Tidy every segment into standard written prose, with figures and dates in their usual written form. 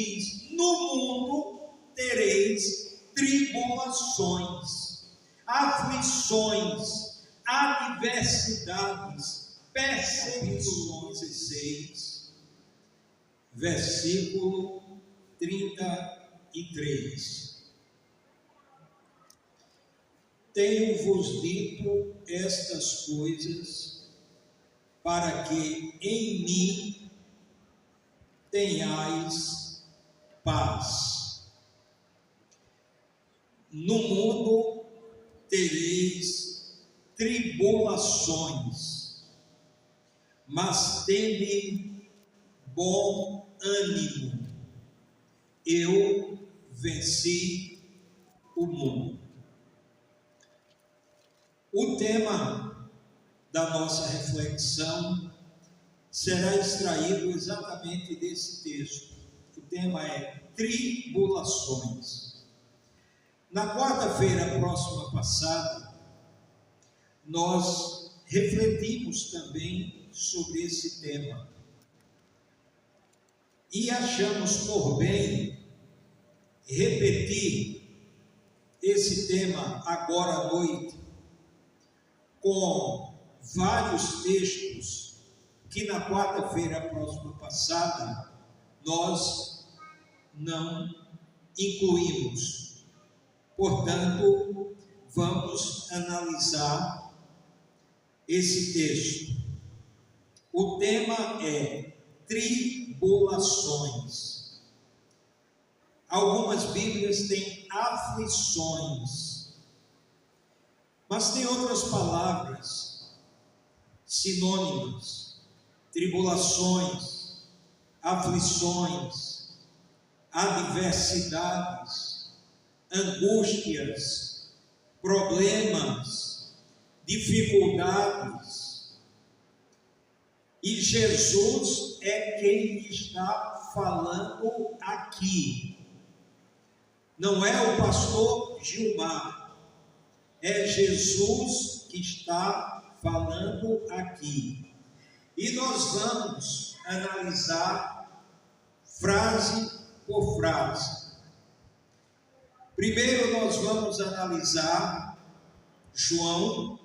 diz: no mundo tereis tribulações, aflições, adversidades, perseguições. 16, versículo 33. Tenho-vos dito estas coisas para que em mim tenhais paz. No mundo tereis tribulações, mas tende bom ânimo. Eu venci o mundo. O tema da nossa reflexão será extraído exatamente desse texto. O tema é tribulações. Na quarta-feira próxima passada, nós refletimos também sobre esse tema e achamos por bem repetir esse tema agora à noite, com vários textos que na quarta-feira próxima passada nós não incluímos. Portanto, vamos analisar esse texto. O tema é tribulações. Algumas Bíblias têm aflições, mas tem outras palavras sinônimas: tribulações, aflições, adversidades, angústias, problemas, dificuldades. E Jesus é quem está falando aqui. Não é o pastor Gilmar, é Jesus que está falando aqui. E nós vamos analisar frase por frase. Primeiro nós vamos analisar João,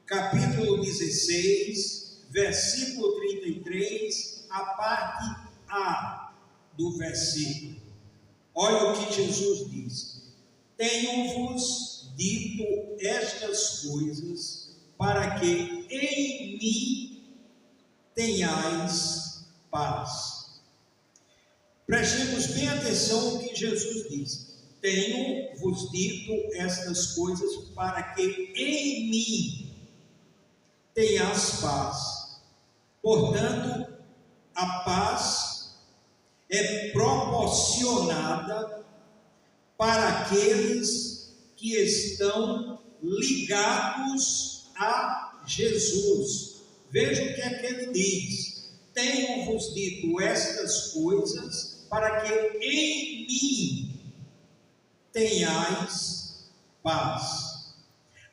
capítulo 16, versículo 33, a parte A do versículo. Olha o que Jesus diz: tenho-vos dito estas coisas para que em mim tenhais paz. Prestemos bem atenção no que Jesus diz: tenho-vos dito estas coisas para que em mim tenhas paz. Portanto, a paz é proporcionada para aqueles que estão ligados a Jesus. Veja o que é que ele diz: tenho-vos dito estas coisas para que em mim tenhais paz.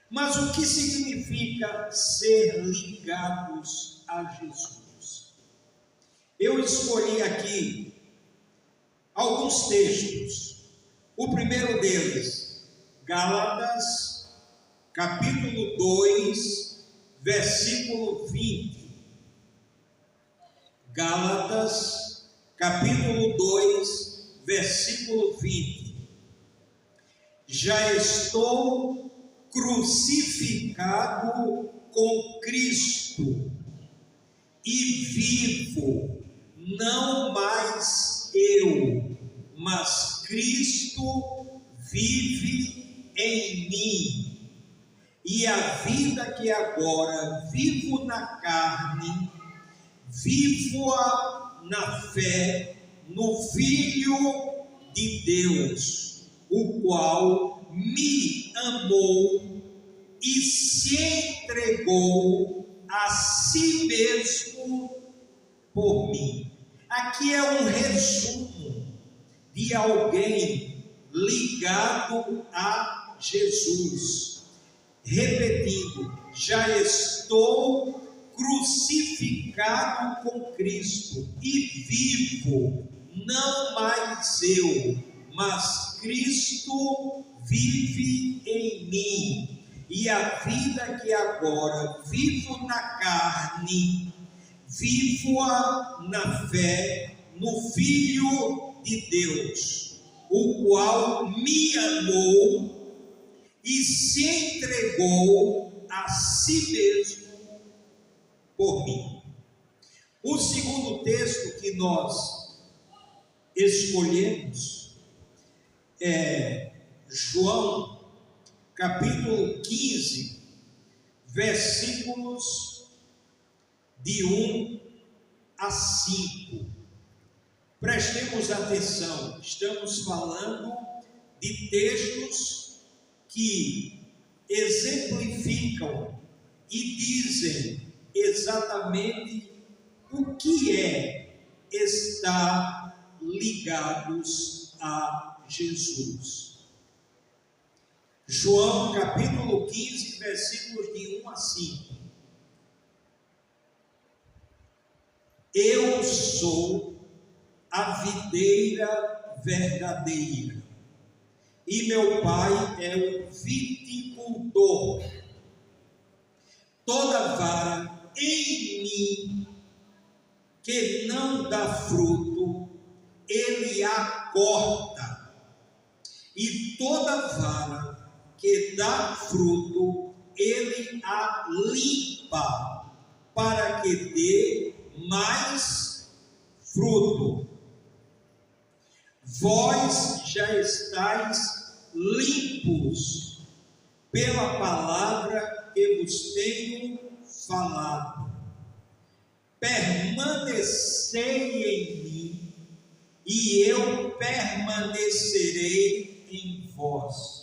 Mas o que significa ser ligados a Jesus? Eu escolhi aqui alguns textos. O primeiro deles, Gálatas, capítulo 2, versículo 20. Gálatas, capítulo 2, versículo 20. Já estou crucificado com Cristo e vivo, não mais eu, mas Cristo vive em mim. E a vida que agora vivo na carne, vivo-a na fé no Filho de Deus, o qual me amou e se entregou a si mesmo por mim. Aqui é um resumo de alguém ligado a Jesus. Repetindo: já estou crucificado com Cristo e vivo, não mais eu, mas Cristo vive em mim, e a vida que agora vivo na carne, vivo-a na fé no Filho de Deus, o qual me amou e se entregou a si mesmo por mim. O segundo texto que nós escolhemos é João, capítulo 15, versículos de 1 a 5. Prestemos atenção, estamos falando de textos que exemplificam e dizem exatamente o que é estar ligados a Jesus. João capítulo 15, versículos de 1 a 5. Eu sou a videira verdadeira, e meu pai é o viticultor. Toda vara em mim que não dá fruto, ele a corta, e toda vara que dá fruto, ele a limpa, para que dê mais fruto. Vós já estáis limpos pela palavra que vos tenho falado. Permanecei em mim, e eu permanecerei em vós.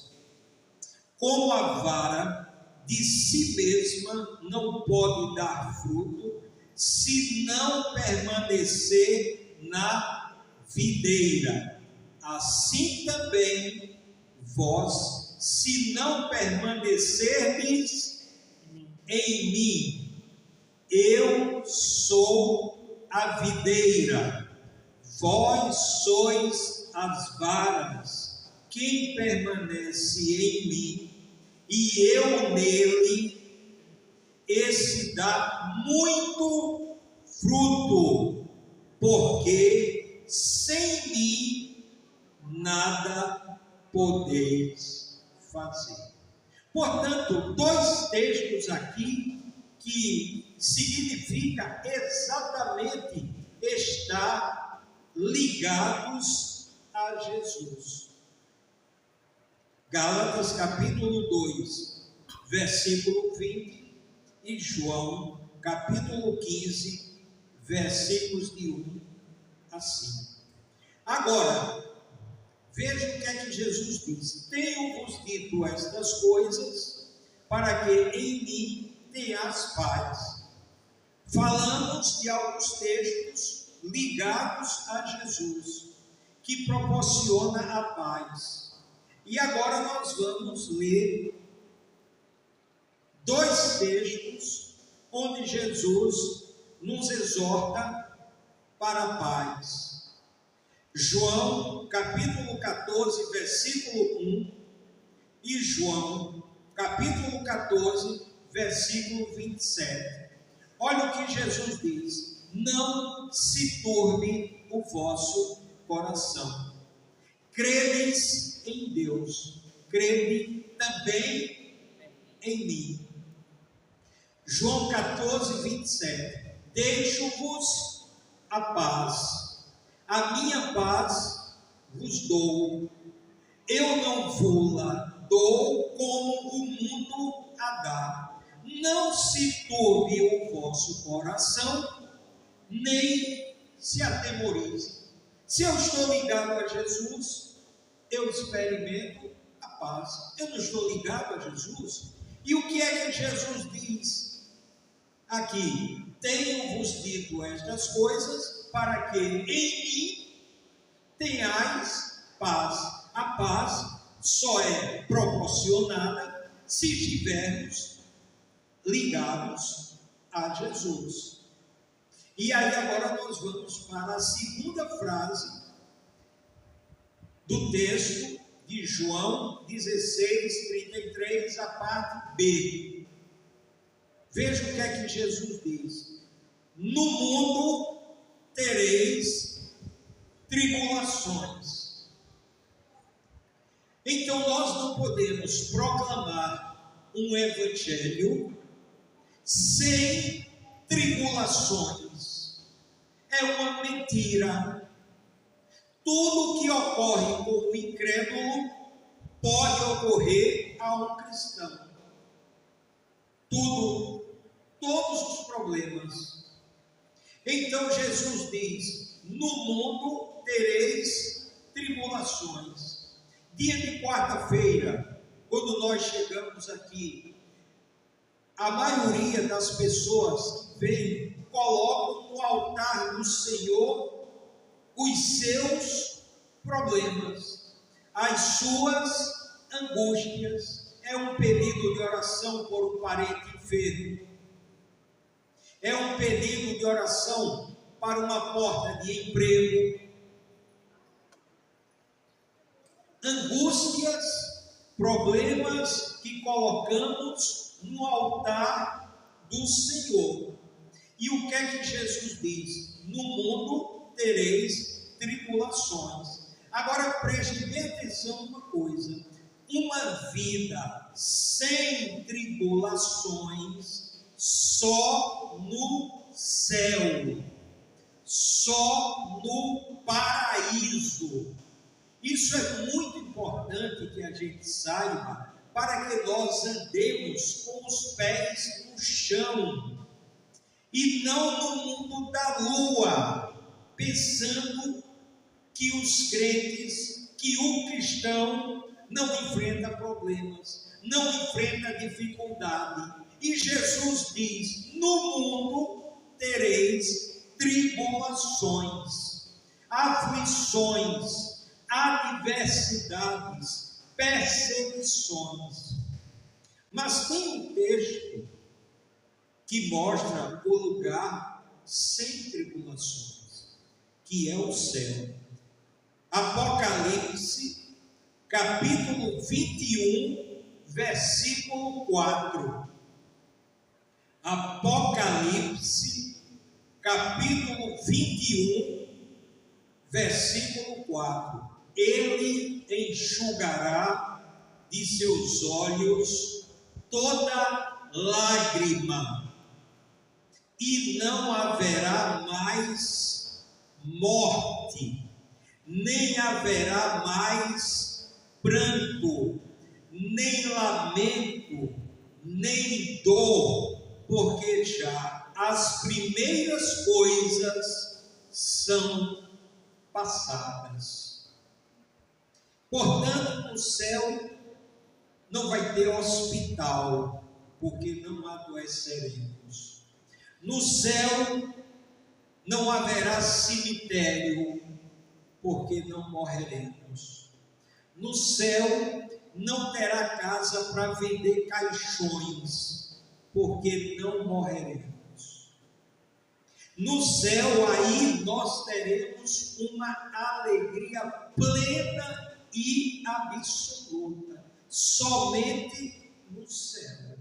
Como a vara de si mesma não pode dar fruto, se não permanecer na videira, assim também vós, se não permanecerdes em mim. Eu sou a videira, vós sois as varas. Quem permanece em mim e eu nele, esse dá muito fruto, porque sem mim nada podeis fazer. Portanto, dois textos aqui que significa exatamente estar ligados a Jesus. Gálatas capítulo 2, versículo 20, e João capítulo 15, versículos de 1 a 5. Agora, veja o que é que Jesus diz: tenho-vos dito estas coisas, para que em mim tenhas paz. Falamos de alguns textos ligados a Jesus, que proporciona a paz. E agora nós vamos ler dois textos onde Jesus nos exorta para a paz. João capítulo 14, versículo 1, e João capítulo 14, versículo 27. Olha o que Jesus diz: não se turbe o vosso coração. Credes em Deus, crede também em mim. João 14, 27. Deixo-vos a paz, a minha paz vos dou. Eu não vou-la dou como o mundo a dá. Não se turbe o vosso coração, nem se atemorize. Se eu estou ligado a Jesus, eu experimento a paz. Eu não estou ligado a Jesus. E o que é que Jesus diz aqui? Tenho-vos dito estas coisas, para que em mim tenhais paz. A paz só é proporcionada se estivermos ligados a Jesus. E aí agora nós vamos para a segunda frase do texto de João 16:33, a parte B. Veja o que é que Jesus diz: no mundo tereis tribulações. Então nós não podemos proclamar um evangelho sem tribulações. É uma mentira. Tudo que ocorre com o incrédulo pode ocorrer a um cristão. Tudo, todos os problemas. Então Jesus diz: no mundo tereis tribulações. Dia de quarta-feira, quando nós chegamos aqui, a maioria das pessoas que vêm colocam no altar do Senhor os seus problemas, as suas angústias. É um pedido de oração por um parente enfermo, é um pedido de oração para uma porta de emprego. Angústias, problemas que colocamos no altar do Senhor. E o que é que Jesus diz? No mundo tereis tribulações. Agora preste bem atenção numa coisa: uma vida sem tribulações só no céu, só no paraíso. Isso é muito importante que a gente saiba, para que nós andemos com os pés no chão e não no mundo da lua, pensando que os crentes, que o cristão não enfrenta problemas, não enfrenta dificuldade. E Jesus diz: no mundo tereis tribulações, aflições, adversidades, perseguições. Mas tem um texto que mostra o lugar sem tribulações, que é o céu. Apocalipse, capítulo 21, versículo 4. Apocalipse, capítulo 21, versículo 4. Ele enxugará de seus olhos toda lágrima, e não haverá mais morte, nem haverá mais pranto, nem lamento, nem dor, porque já as primeiras coisas são passadas. Portanto, no céu não vai ter hospital, porque não adoeceremos. No céu não haverá cemitério, porque não morreremos. No céu não terá casa para vender caixões, porque não morreremos. No céu aí nós teremos uma alegria plena e absoluta, somente no céu.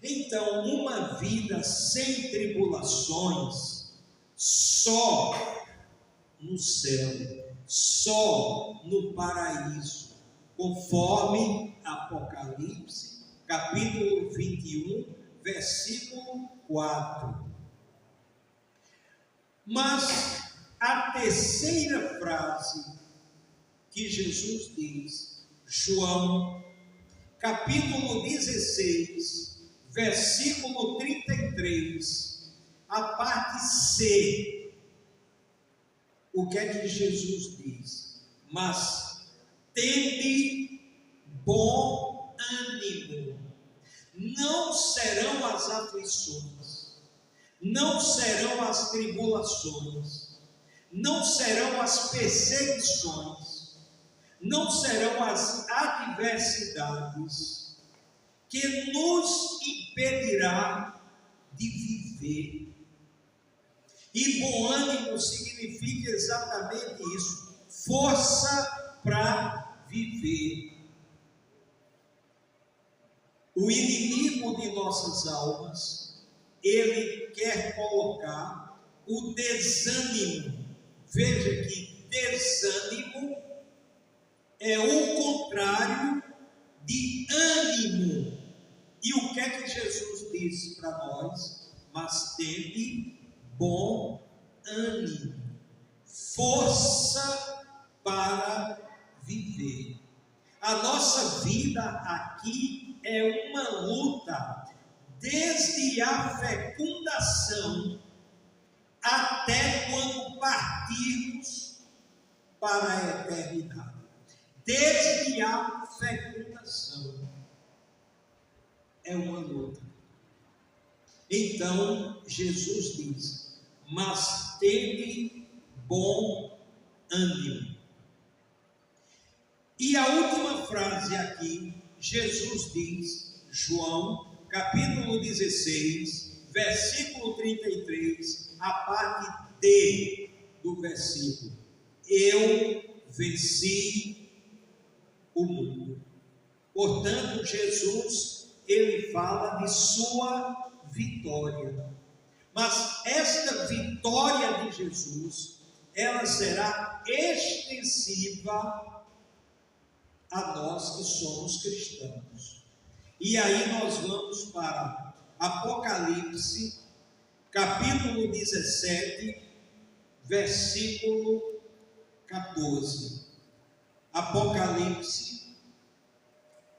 Então, uma vida sem tribulações, só no céu, só no paraíso, conforme Apocalipse, capítulo 21, versículo 4. Mas a terceira frase que Jesus diz, João, capítulo 16, versículo 33, a parte C. O que é que Jesus diz? Mas tende bom ânimo, não serão as aflições, não serão as tribulações, não serão as perseguições, não serão as adversidades que nos impedirá de viver. E bom ânimo significa exatamente isso: força para viver. O inimigo de nossas almas, ele quer colocar o desânimo. Veja que desânimo é o contrário de ânimo. E o que é que Jesus disse para nós? Mas tende bom ânimo, força para viver. A nossa vida aqui é uma luta, desde a fecundação até quando partirmos para a eternidade. Desde a fecundação é uma luta. Então Jesus diz: mas tende bom ânimo. E a última frase aqui, Jesus diz, João, capítulo 16, versículo 33, a parte D do versículo: eu venci o mundo. Portanto, Jesus, ele fala de sua vitória. Mas esta vitória de Jesus, ela será extensiva a nós que somos cristãos. E aí nós vamos para Apocalipse, capítulo 17, versículo 14. Apocalipse,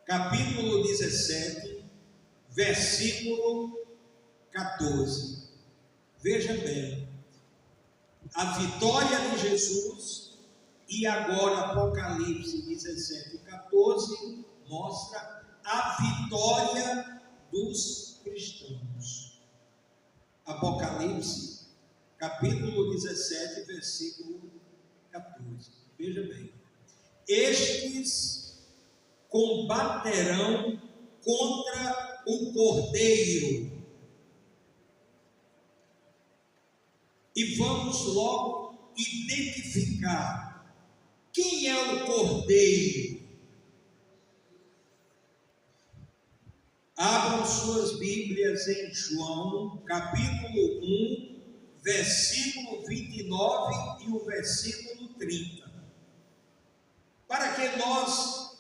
capítulo 17, versículo 14. Veja bem, a vitória de Jesus. E agora Apocalipse 17, 14 mostra a vitória dos cristãos. Apocalipse, capítulo 17, versículo 14. Veja bem: estes combaterão contra o Cordeiro. E vamos logo identificar quem é o Cordeiro. Abram suas Bíblias em João, capítulo 1, versículo 29 e o versículo 30. Para que nós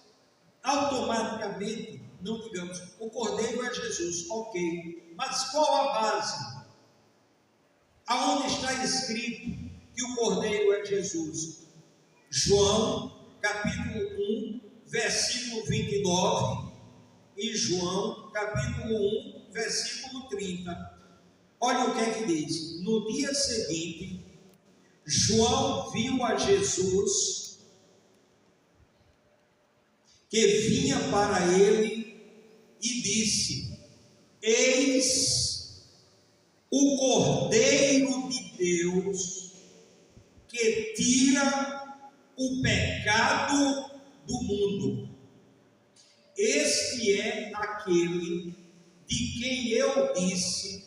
automaticamente não digamos, o Cordeiro é Jesus, ok, mas qual a base? Aonde está escrito que o Cordeiro é Jesus? João, capítulo 1, versículo 29 e João, capítulo 1, versículo 30. Olha o que é que diz: no dia seguinte, João viu a Jesus que vinha para ele e disse: eis o Cordeiro de Deus que tira o pecado do mundo. Este é aquele de quem eu disse: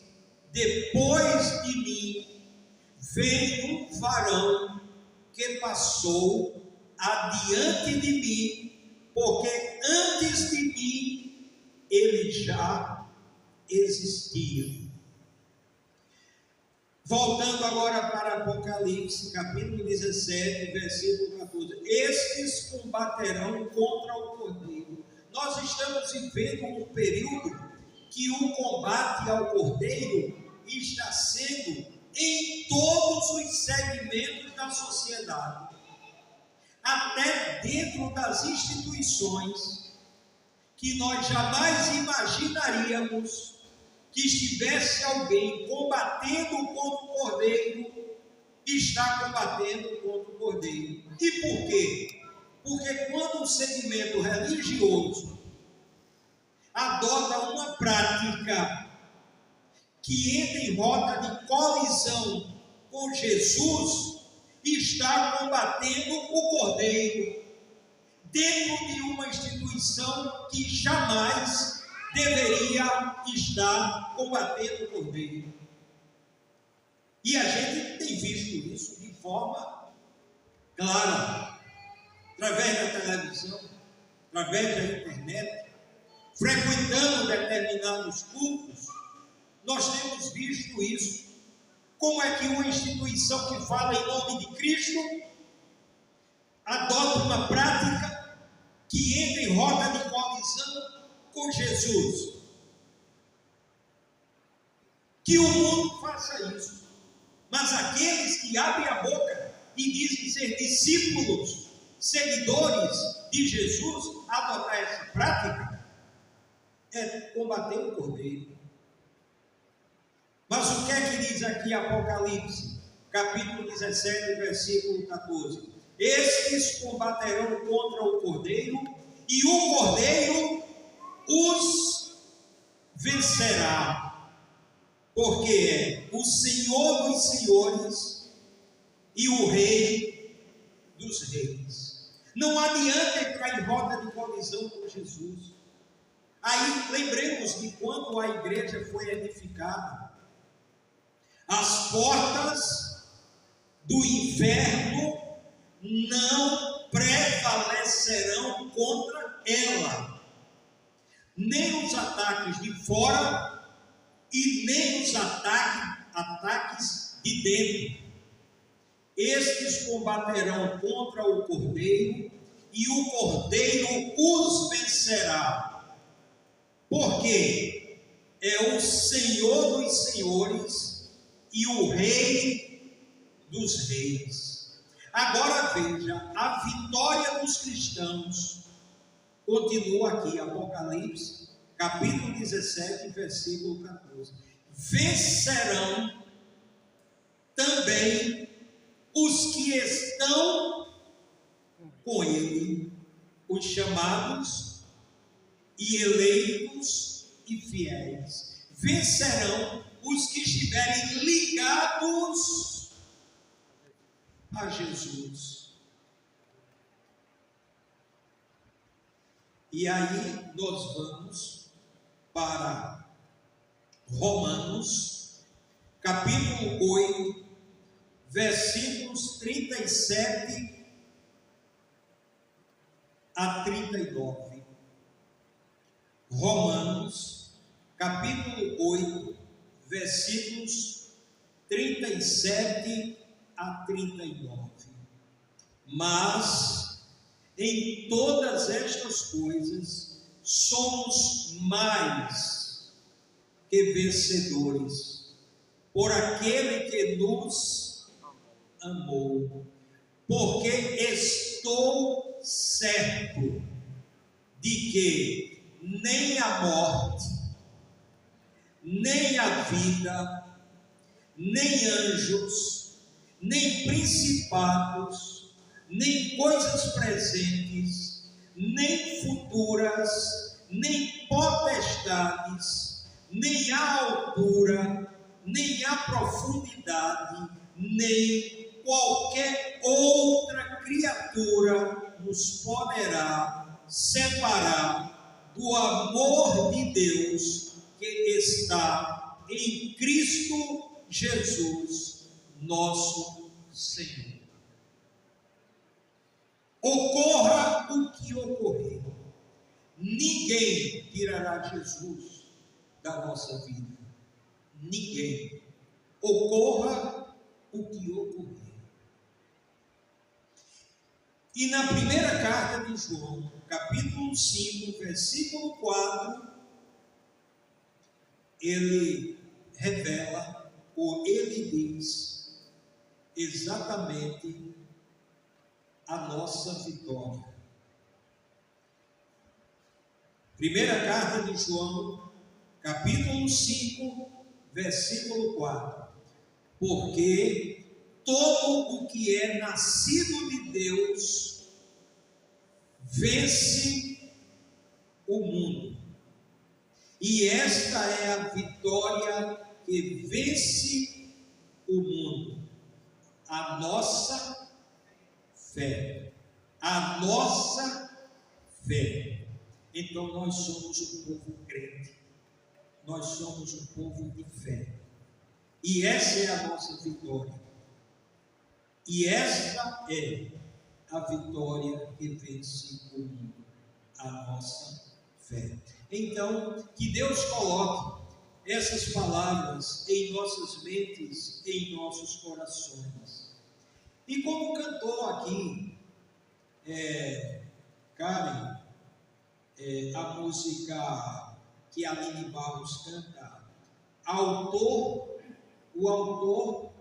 depois de mim vem um varão que passou adiante de mim, porque antes de mim ele já existia. Voltando agora para Apocalipse, capítulo 17, versículo 14. Estes combaterão contra o Cordeiro. Nós estamos vivendo um período que o combate ao Cordeiro está sendo em todos os segmentos da sociedade. Até dentro das instituições que nós jamais imaginaríamos que estivesse alguém combatendo contra o Cordeiro, está combatendo contra o Cordeiro. E por quê? Porque quando um segmento religioso adota uma prática que entra em rota de colisão com Jesus, está combatendo o Cordeiro dentro de uma instituição que jamais deveria estar combatendo o Cordeiro. E a gente tem visto isso de forma clara, através através da internet, frequentando determinados cultos, nós temos visto isso. Como é que uma instituição que fala em nome de Cristo adota uma prática que entra em rota de colisão com Jesus? Que o mundo faça isso, mas aqueles que abrem a boca e dizem ser discípulos, seguidores de Jesus, adotar essa prática é combater o Cordeiro. Mas o que é que diz aqui Apocalipse, capítulo 17, versículo 14? Estes combaterão contra o Cordeiro, e o Cordeiro os vencerá, porque é o Senhor dos senhores e o Rei dos reis. Não adianta entrar em rota de colisão com Jesus. Aí lembremos que quando a igreja foi edificada, as portas do inferno não prevalecerão contra ela, nem os ataques de fora e nem os ataques de dentro. Estes combaterão contra o Cordeiro, e o Cordeiro os vencerá, porque é o Senhor dos senhores e o Rei dos reis. Agora veja, a vitória dos cristãos continua aqui, Apocalipse, capítulo 17, versículo 14. Vencerão também os que estão com ele, os chamados e eleitos e fiéis. Vencerão os que estiverem ligados a Jesus. E aí nós vamos para Romanos, capítulo 8, versículos 37 a 39. Romanos, capítulo 8, versículos 37 a 39. Mas em todas estas coisas somos mais que vencedores por aquele que nos amou, porque estou certo de que nem a morte, nem a vida, nem anjos, nem principados, nem coisas presentes, nem futuras, nem potestades, nem a altura, nem a profundidade, nem qualquer outra criatura nos poderá separar do amor de Deus que está em Cristo Jesus, nosso Senhor. Ocorra o que ocorrer, ninguém tirará Jesus da nossa vida. Ninguém. Ocorra o que ocorrer. E na primeira carta de João, capítulo 5, versículo 4, ele revela, ou ele diz exatamente a nossa vitória. Primeira carta de João, capítulo 5, versículo 4. Porque todo o que é nascido de Deus vence o mundo. E esta é a vitória que vence o mundo: a nossa fé. A nossa fé. Então nós somos um povo crente. Nós somos um povo de fé. E essa é a nossa vitória. E esta é a vitória que vence o mundo. a nossa fé. Então, que Deus coloque essas palavras em nossas mentes, em nossos corações. E como cantou aqui, Karen, a música que a Aline Barros canta, o autor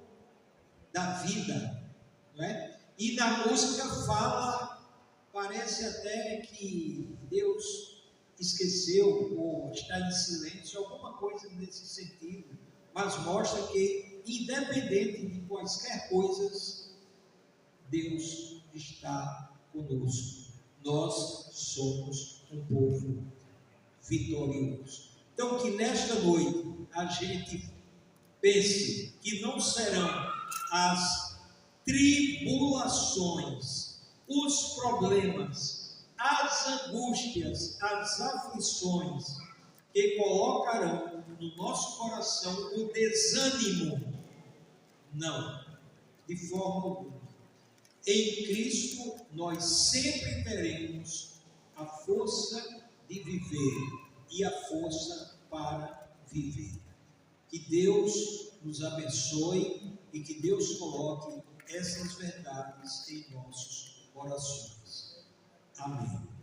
da vida, não é? E na música fala, parece até que Deus esqueceu ou está em silêncio, alguma coisa nesse sentido, mas mostra que, independente de quaisquer coisas, Deus está conosco. Nós somos um povo vitorioso. Então, que nesta noite a gente pense que não serão as tribulações, os problemas, as angústias, as aflições que colocarão no nosso coração o desânimo. Não, de forma alguma. Em Cristo nós sempre teremos a força de viver e a força para viver. Que Deus nos abençoe e que Deus coloque essas verdades em nossos corações. Amém.